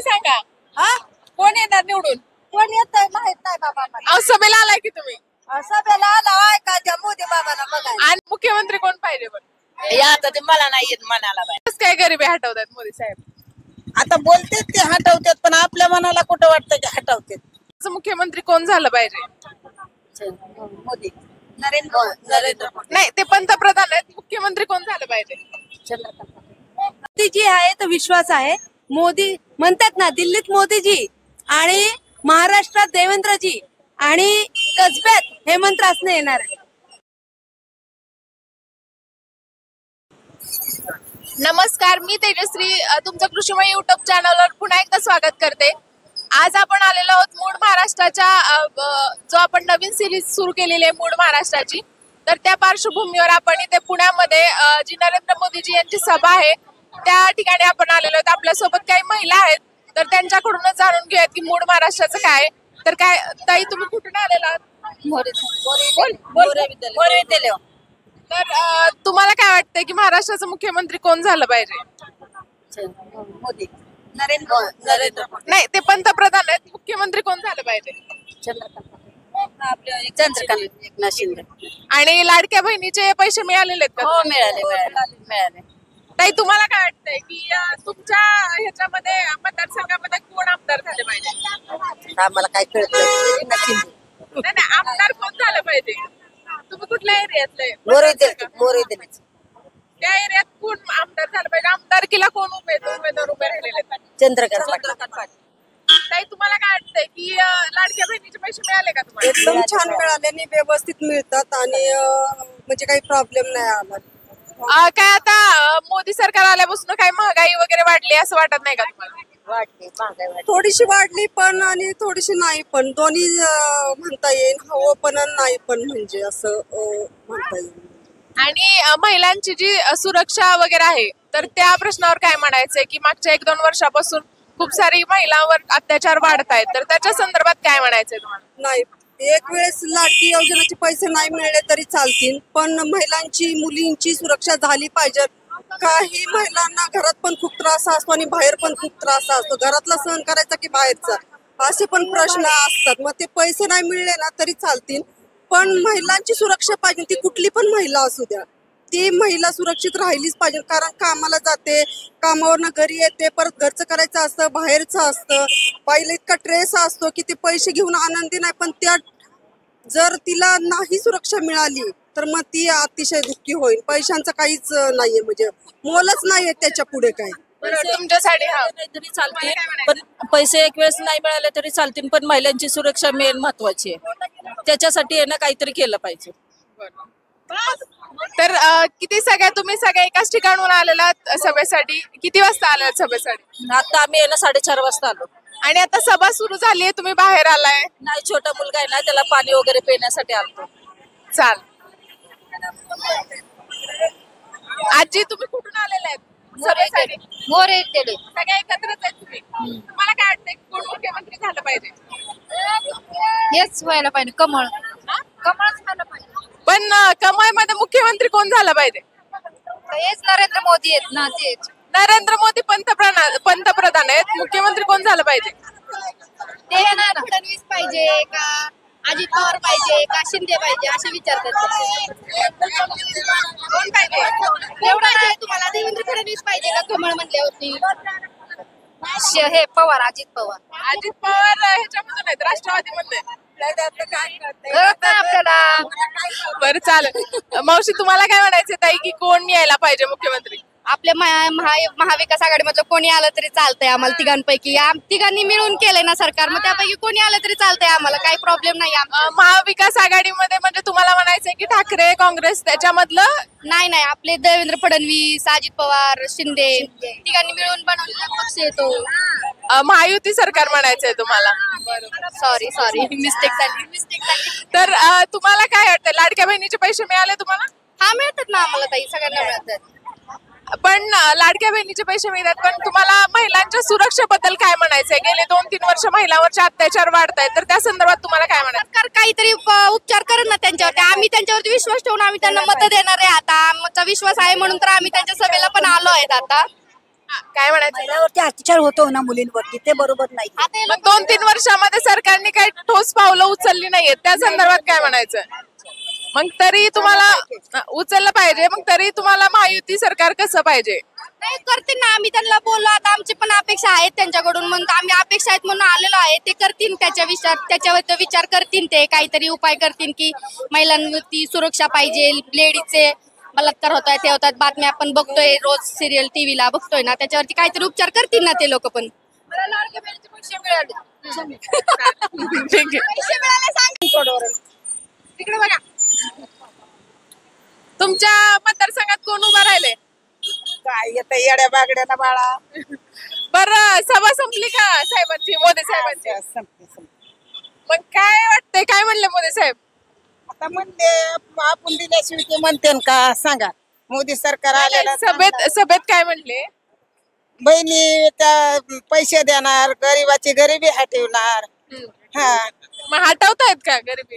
तुम्ही सांगा हा कोण येणार निवडून? कोण येतंय माहित नाही बाबा मला. अहो, सभेला आलाय की तुम्ही? सभेला आला का त्या मोदी बाबाला बघायला. आणि मुख्यमंत्री कोण पाहिजे पण? आता ते मला नाही येत म्हणाला बाई. कसं काय गरिबी हटवतात मोदी साहेब? आता बोलतेत ते हटवतात पण आपल्या मनाला कुठं वाटतं की हटवतात. असं मुख्यमंत्री कोण झालं पाहिजे? मोदी नरेंद्र मोदी. नाही, ते पंतप्रधान आहेत. मुख्यमंत्री कोण झालं पाहिजे? मोदीजी आहे तर विश्वास आहे. मोदी म्हणतात ना, दिल्लीत मोदीजी आणि महाराष्ट्रात देवेंद्रजी आणि कसब्यात हेमंत रासने येणार आहे. नमस्कार, मी तेजश्री तुमचं कृषीमय युट्यूब चॅनलवर पुन्हा एकदा स्वागत करते. आज आपण आलेलो आहोत मूळ महाराष्ट्राच्या जो आपण नवीन सिरीज सुरू केलेली आहे मूळ महाराष्ट्राची. तर त्या पार्श्वभूमीवर आपण इथे पुण्यामध्ये जी नरेंद्र मोदीजी यांची सभा आहे त्या ठिकाणी आपण आलेलो आहोत. आपल्यासोबत काही महिला आहेत, तर त्यांच्याकडूनच जाणून घेऊयात की मूळ महाराष्ट्राचं काय. तर काय ताई, तुम्ही कुठून आलेला आहात? तर तुम्हाला काय वाटतंय की महाराष्ट्राचं मुख्यमंत्री कोण झालं पाहिजे? मोदी नरेंद्र मोदी. नाही, ते पंतप्रधान आहेत. मुख्यमंत्री कोण झालं पाहिजे? चंद्रकांत एकनाथ शिंदे. आणि लाडक्या बहिणीचे पैसे मिळालेले आहेत हो का? मिळाले. ताई, तुम्हाला काय वाटतंय की तुमच्या ह्याच्यामध्ये मतदारसंघामध्ये कोण आमदार झाले पाहिजे? आम्हाला काय कळत नाही. नाही, आमदार कोण झालं पाहिजे? तुम्ही कुठल्या एरियातले? त्या एरियात कोण आमदार झालं पाहिजे? आमदारकीला कोण उमेदवार उभे राहिलेले आहेत? चंद्रकांत. ताई, तुम्हाला काय वाटतंय की लाडक्या बहिणीचे पैसे मिळाले का तुम्हाला? एकदम छान मिळाले आणि व्यवस्थित मिळतात आणि म्हणजे काही प्रॉब्लेम नाही आला. काय आता मोदी सरकार आल्यापासून काही महागाई वगैरे वाढली असं वाटत नाही का तुम्हाला? थोडीशी वाढली पण आणि थोडीशी नाही पण, दोन्ही म्हणता येईल. हो पण आणि नाही पण, म्हणजे असं म्हणता येईल. आणि महिलांची जी सुरक्षा वगैरे आहे तर त्या प्रश्नावर काय म्हणायचंय की मागच्या 1-2 वर्षापासून खूप सारी महिलांवर अत्याचार वाढत आहेत, तर त्याच्या संदर्भात काय म्हणायचंय तुम्हाला? नाही, एक वेळेस लाडकी योजनेचे पैसे नाही मिळले तरी चालतील, पण महिलांची मुलींची सुरक्षा झाली पाहिजे. काही महिलांना घरात पण खूप त्रास असतो आणि बाहेर पण खूप त्रास असतो. घरातला सहन करायचा की बाहेरचा, असे पण प्रश्न असतात. मग ते पैसे नाही मिळले ना तरी चालतील, पण महिलांची सुरक्षा पाहिजे. ती कुठली पण महिला असू द्या, ती महिला सुरक्षित राहिलीच पाहिजे. कारण कामाला जाते, कामावरनं घरी येते, परत घरचं करायचं असतं, बाहेरचं असतं. बाईला इतका ट्रेस असतो की ते पैसे घेऊन आनंदी नाही, पण त्या जर तिला नाही सुरक्षा मिळाली तर मग ती अतिशय दुःखी होईल. पैशांचं काहीच नाहीये, म्हणजे मोलच नाहीये त्याच्या पुढे काय. तुमच्यासाठी तरी चालतील, पण पैसे एक वेळेस नाही मिळाले तरी चालतील, पण महिलांची सुरक्षा मेन महत्वाची आहे. त्याच्यासाठी आहे ना काहीतरी केलं पाहिजे. तर तुम्ही सगळ्या एकाच ठिकाणून आलेला सभेसाठी? किती वाजता आलात सभेसाठी? आता आम्ही आहे ना 4:30 वाजता आलो. आणि आता सभा सुरू झाली आहे, तुम्ही बाहेर आलाय? नाही, छोटा मुलगा आहे ना, त्याला पाणी वगैरे पिण्यासाठी आलतो. चाल. आजी, तुम्ही कुठून आलेला आहेत सभेसाठी? सगळ्या एकत्रच आहेत तुम्ही. तुम्हाला काय वाटतंय कोण मुख्यमंत्री झालं पाहिजे? हेच व्हायला पाहिजे, कमळच व्हायला पाहिजे. पण कमळमध्ये मुख्यमंत्री कोण झालं पाहिजे? हेच नरेंद्र मोदी आहेत ना, तेच. नरेंद्र मोदी पंतप्रधान आहेत. मुख्यमंत्री कोण झालं पाहिजे? ते ना फडणवीस पाहिजे का अजित पवार पाहिजे का शिंदे पाहिजे असे विचारतात. कोण पाहिजे? एवढं नाही तुम्हाला देवेंद्र फडणवीस पाहिजे का कमळ म्हणल्यावरती? हे पवार, अजित पवार ह्याच्यामधून आहेत, राष्ट्रवादी मधले. कळत नाही आपल्याला. बरं, चालेल. मावशी, तुम्हाला काय म्हणायचं ताई की कोण यायला पाहिजे मुख्यमंत्री? आपल्या महाविकास आघाडीमधलं कोणी आलं तरी चालतंय आम्हाला. तिघांपैकी तिघांनी मिळून केलंय ना सरकार, मग त्यापैकी कोणी आलं तरी चालतंय आम्हाला, काही प्रॉब्लेम नाही. महाविकास आघाडीमध्ये म्हणजे तुम्हाला म्हणायचंय की ठाकरे काँग्रेस त्याच्यामधलं नाही, आपले देवेंद्र फडणवीस, अजित पवार, शिंदे तिघांनी मिळून बनवलेला पक्ष येतो. महायुती सरकार म्हणायचंय तुम्हाला? सॉरी मिस्टेक झाली. तर तुम्हाला काय वाटतं, लाडक्या बहिणीचे पैसे मिळाले तुम्हाला? हा, मिळतात ना आम्हाला ताई, सगळ्यांना मिळतात. पण लाडक्या बहिणीचे पैसे मिळतात, पण तुम्हाला महिलांच्या सुरक्षेबद्दल काय म्हणायचंय? गेले 2-3 वर्ष महिलांवरचे अत्याचार वाढत आहेत, तर त्या संदर्भात तुम्हाला काय म्हणायचं? सरकार काहीतरी उपचार करेल ना त्यांच्यावरती. आम्ही त्यांच्यावरती विश्वास ठेवून आम्ही त्यांना मत देणार आहे. आता आमचा विश्वास आहे म्हणून तर आम्ही त्यांच्या सभेला पण आलो आहेत आता. काय म्हणायचं महिलावरती अत्याचार होतो ना मुलींवरती, ते बरोबर नाही. मग 2-3 वर्षामध्ये सरकारने काही ठोस पावलं उचलली नाहीयेत, त्या संदर्भात काय म्हणायचं? मग तरी तुम्हाला उचललं पाहिजे, मग तरी तुम्हाला महायुती सरकार कसं पाहिजे? नाही करतील ना, आम्ही त्यांना बोललो, आता आमची पण अपेक्षा आहेत त्यांच्याकडून, मग आम्ही अपेक्षा आहेत म्हणून आलेलो आहे. ते करतील त्याच्यावर विचार करतील, ते काहीतरी उपाय करतील की महिलांवरती सुरक्षा पाहिजे, लेडीजचे बलात्कार होत आहेत, ते होतात, बातम्या आपण बघतोय रोज सिरियल टीव्हीला बघतोय ना, त्याच्यावरती काहीतरी उपचार करतील ना ते लोक पण. पैसे मिळाले सांग तिकडे बघा. तुमच्या मतदारसंघात कोण उभा राहिले? काय येतं येड्या बागड्याला बाळा. बरं, सभा संपली का साहेबांची, मोदी साहेबांची? मग काय वाटतंय, काय म्हणले मोदी साहेब? आता म्हणते आपण दिल्याशिवाय ते म्हणते का सांगा. मोदी सरकार आलेला सभेत काय म्हणले? बहिणी त्या पैसे देणार, गरीबाची गरिबी हटवणार. हा मग हटवतायत का गरिबी?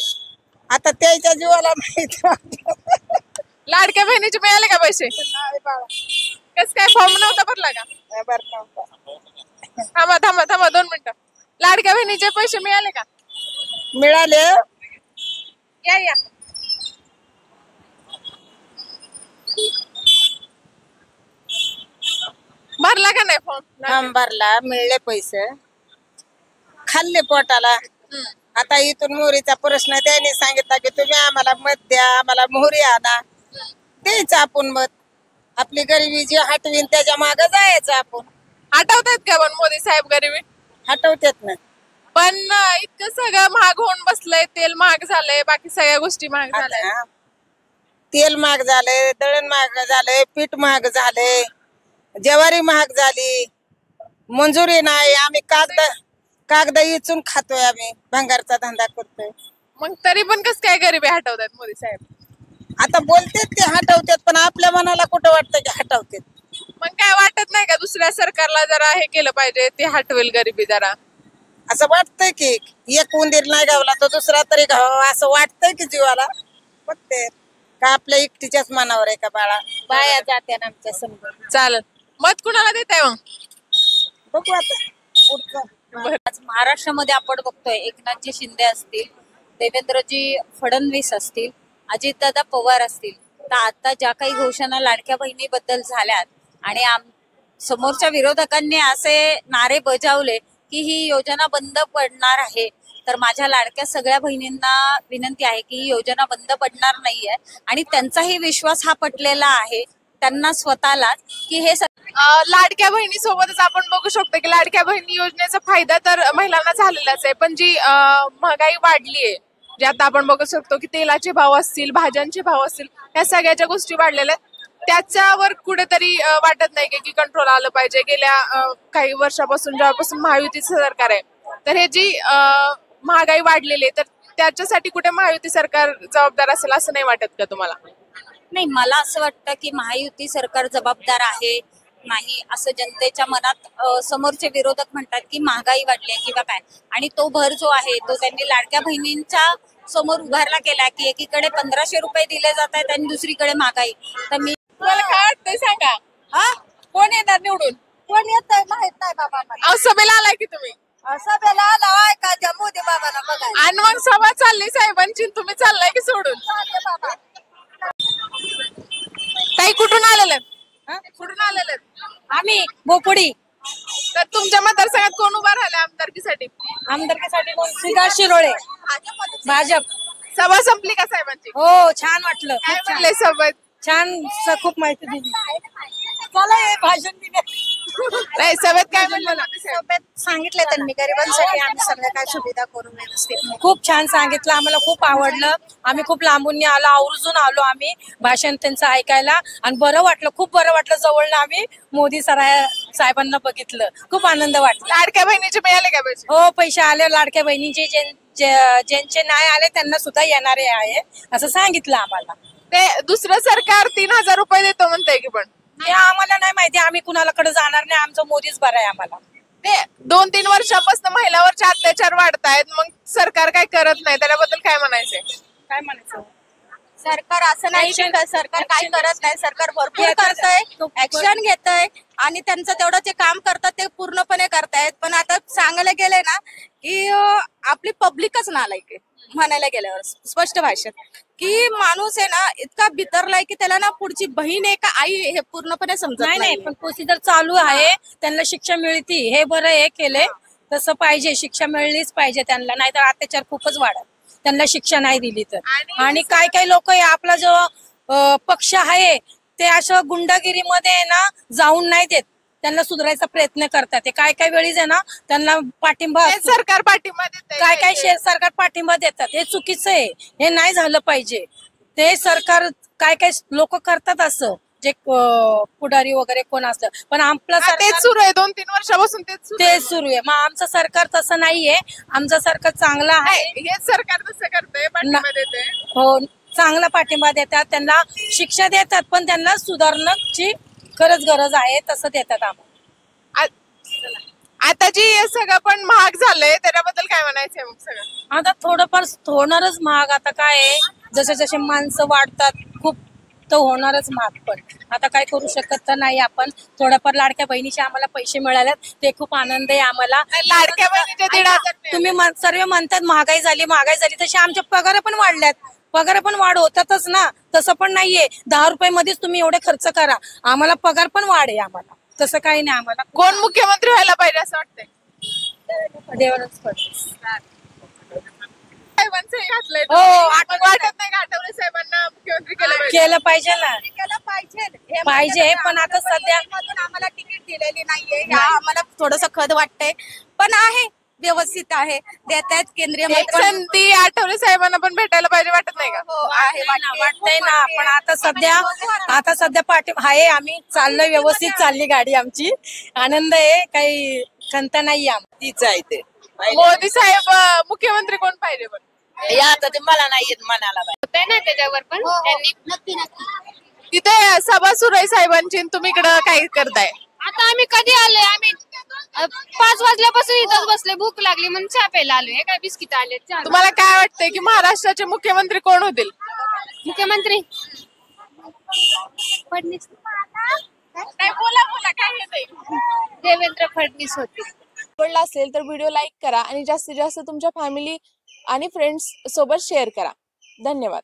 आता त्याच्या जीवाला माहिती. लाडक्या बहिणीचे मिळाले का पैसे? कस काय फॉर्म नव्हता भरला का? थांबा 2 मिनिटं. लाडक्या बहिणीचे पैसे मिळाले का? मिळाले. या भरला का नाही फॉर्म? भरला, मिळले पैसे, खाल्ले पोटाला. आता इथून मोहरीचा प्रश्न त्यांनी सांगितला की तुम्ही आम्हाला मत द्या, आम्हाला मोहरी आणा, द्यायचं आपण मत. आपली गरिबी जी हटवीन त्याच्या मागे जायचं आपण. हटवतायत का पण मोदी साहेब गरिबी? हटवतात ना. पण इतकं सगळं महाग होऊन बसलंय, तेल महाग झालंय, बाकी सगळ्या गोष्टी महाग झाल्या. तेल महाग झालंय, दळण महाग झालंय, पीठ महाग झालंय, ज्वारी महाग झाली, मंजुरी नाही. आम्ही कागद इचून खातोय, आम्ही भंगारचा धंदा करतोय. मग तरी पण कस काय गरिबी हटवतात मोदी साहेब? आता बोलतेत ते हटवतात, पण आपल्या मनाला कुठं वाटतं की हटवतात? मग काय वाटत नाही का दुसऱ्या सरकारला जरा हे केलं पाहिजे, ते हटवेल गरिबी जरा? असं वाटतंय की एक उंदीर नाही गावला तर दुसरा तरी गावा, असं वाटतंय की जीवाला. बघते का आपल्या एकटीच्याच मनावर आहे का बाळा? बाया जात्या ना आमच्या समोर. चालेल. मत कुणाला देताय मग? बघू आता पुढचं. आज महाराष्ट्रामध्ये आपण बघतोय एकनाथजी शिंदे असतील, देवेंद्रजी फडणवीस असतील, अजितदादा पवार असतील, तर आता ज्या काही घोषणा लाडक्या बहिणीबद्दल झाल्यात आणि समोरच्या विरोधकांनी असे नारे बजावले की ही योजना बंद पडणार आहे, तर माझ्या लाडक्या सगळ्या बहिणींना विनंती आहे की ही योजना बंद पडणार नाहीये आणि त्यांचाही विश्वास हा पटलेला आहे त्यांना स्वतःलाच की हे लाडक्या बहिणी सोबतच आपण बघू शकतो की लाडक्या बहिणी योजनेचा फायदा तर महिलांना झालेलाच आहे, पण जी महागाई वाढलीये, जे आता आपण बघू शकतो की तेलाचे भाव असतील, भाज्यांचे भाव असतील, या सगळ्याच्या गोष्टी वाढलेल्या आहेत, त्याच्यावर कुठेतरी वाटत नाही की कंट्रोल आलं पाहिजे. गेल्या काही वर्षापासून जेव्हापासून महायुतीचं सरकार आहे, तर हे जी महागाई वाढलेली आहे, तर त्याच्यासाठी कुठे महायुती सरकार जबाबदार असेल असं नाही वाटत का तुम्हाला? नाही, मला असं वाटतं की महायुती सरकार जबाबदार आहे नाही असं जनतेच्या मनात समोरचे विरोधक म्हणतात की महागाई वाढली किंवा काय, आणि तो भर जो आहे तो त्यांनी लाडक्या बहिणींच्या समोर उभारला केला की एकीकडे 1500 रुपये दिले जात आहेत आणि दुसरीकडे महागाई. तर मी तुम्हाला काय वाटतंय सांगा? कोण येणार निवडून? कोण येत माहित नाही बाबा मला. अहो, सभेला आलाय की तुम्ही? सभेला आला का त्या मोदी बाबाला बघा. आणि मग सभा चालली साहेबांची, तुम्ही चाललाय की सोडून? ताई कुठून आलेले? कुठून आलेले? आम्ही बोपुडी. तर तुमच्या मतदारसंघात कोण उभा राहिला आमदारकीसाठी? आमदारकीसाठी सिद्धार्थ शिरोळे, भाजप. सभा संपली का साहेबांची? हो, छान वाटलं. काय म्हणले सभेत? छान, खूप माहिती दिली. चला हे भाषण दिले. नाही, सभेत काय म्हणलं? सभेत सांगितलं त्यांनी गरिबांसाठी आम्ही सगळ्या काय सुविधा करून व्यवस्थित. खूप छान सांगितलं, आम्हाला खूप आवडलं. आम्ही खूप लांबून आलो, आवर्जून आलो आम्ही भाषण त्यांचं ऐकायला, आणि बरं वाटलं, खूप बरं वाटलं. जवळनं आम्ही मोदी साहेबांना बघितलं, खूप आनंद वाटला. लाडक्या बहिणीचे मिळाले का पैसे? हो, पैसे आले लाडक्या बहिणीचे. ज्यांचे नाही आले त्यांना सुद्धा येणारे आहे असं सांगितलं आम्हाला. ते दुसरं सरकार 3000 रुपये देतो म्हणतंय की, पण ते आम्हाला नाही माहिती, आम्ही कुणाकडे जाणार नाही, आमचं मोदीच बरं आहे आम्हाला. ते 2-3 वर्षापासून महिलावरचे अत्याचार वाढतायत, मग सरकार काय करत नाही, त्याच्याबद्दल काय म्हणायचंय? काय म्हणायचं, सरकार असं नाही की सरकार काय करत नाही, सरकार भरपूर करतंय, ऍक्शन घेतंय आणि त्यांचं तेवढं जे काम करतात ते पूर्णपणे करतायत. पण आता सांगायला गेलंय ना की आपली पब्लिकच नालायक आहे म्हणायला गेल्यावर स्पष्ट भाषेत, की माणूस आहे ना इतका बितरलाय की त्याला ना पुढची बहीण आहे का आई हे पूर्णपणे समजत नाही नाही. पण प्रोसिजर चालू आहे, त्यांना शिक्षा मिळती हे बरं हे केलंय. तसं पाहिजे, शिक्षा मिळलीच पाहिजे त्यांना, नाही तर अत्याचार खूपच वाढत त्यांना शिक्षा नाही दिली तर. आणि काय काय लोक आपला जो पक्ष आहे ते असं गुंडागिरीमध्ये ना जाऊन नाही देत, त्यांना सुधारायचा प्रयत्न करतात. ते काय काय वेळीच आहे ना त्यांना पाठिंबा हे सरकार पाठिंबा देतंय. काय काय सरकार पाठिंबा देतात, हे चुकीचं आहे, हे नाही झालं पाहिजे. ते सरकार काय काय लोक करतात असं, जे पुढारी वगैरे कोण असलं, पण आपलं हा, तेच सरकार सुरू आहे 2-3 वर्षापासून तेच सुरू आहे. ते सुरू आहे. मग आमचं सरकार तसं नाहीये, आमचं सरकार चांगलं आहे. हेच सरकार तसं करतंय, पाठिंबा देतंय. हो, चांगला पाठिंबा देतात, त्यांना शिक्षा देतात, पण त्यांना सुधारण्याची गरज आहे तसं देतात आम्हाला. आता जी हे सगळं पण महाग झालंय त्याच्याबद्दल काय म्हणायचंय मग सगळं? आता थोडंफार होणारच महाग. आता काय आहे, जसे जसे माणसं वाढतात खूप तर होणारच महाग. पण आता काय करू शकत तर नाही आपण. थोडंफार लाडक्या बहिणीचे आम्हाला पैसे मिळालेत, ते खूप आनंद आहे आम्हाला. लाडक्या बहिणीचे 1,500 तुम्ही सर्व म्हणतात महागाई झाली, तशी आमच्या पगार पण वाढल्यात. पगार पण वाढ होतातच ना, तसं पण नाहीये 10 रुपये मध्येच तुम्ही एवढे खर्च करा. आम्हाला पगार पण वाढ आहे आम्हाला, तसं काही नाही. आम्हाला कोण मुख्यमंत्री व्हायला पाहिजे असं वाटतंय? देवराज फडणवीस. साहेबांचं हे घातलंय हो, पण वाटत नाही का आठवले साहेबांना मुख्यमंत्री केलं पाहिजे? केलं पाहिजे ना, केलं पाहिजे पाहिजे. पण आता सध्या आम्हाला तिकीट दिलेली नाहीये, ह्या आम्हाला थोडस खद वाटतंय, पण आहे व्यवस्थित आहे, देत आहेत केंद्रीय एक मंत्री. संधी आठवले साहेबांना पण भेटायला पाहिजे वाटत नाही का? हो आहे, वाटतंय ना. पण आता सध्या पाठी आहे, आम्ही चाललोय, व्यवस्थित चालली गाडी आमची. आनंद आहे, काही खंत नाही आम्हाला. तीच आहे ते मोदी साहेब मुख्यमंत्री कोण पाहिजे पण? आता ते मला नाही येत म्हणायला बाई. ना त्याच्यावर पण त्यांनी नक्की तिथे सभा सुरू आहे साहेबांची आणि तुम्ही इकडं काय करताय? आता आम्ही कधी आलोय, आम्ही 5 वाजल्यापासून इथंच बसले, भूक लागली म्हणून चहा प्यायला आलोय. काय बिस्किट आले. तुम्हाला काय वाटतंय की महाराष्ट्राचे मुख्यमंत्री कोण होतील? मुख्यमंत्री फडणवीस, काय बोला काय येतंय? देवेंद्र फडणवीस होते. आवडला असेल तर व्हिडिओ लाईक करा आणि जास्तीत जास्त तुमच्या फॅमिली आणि फ्रेंड्स सोबत शेअर करा. धन्यवाद.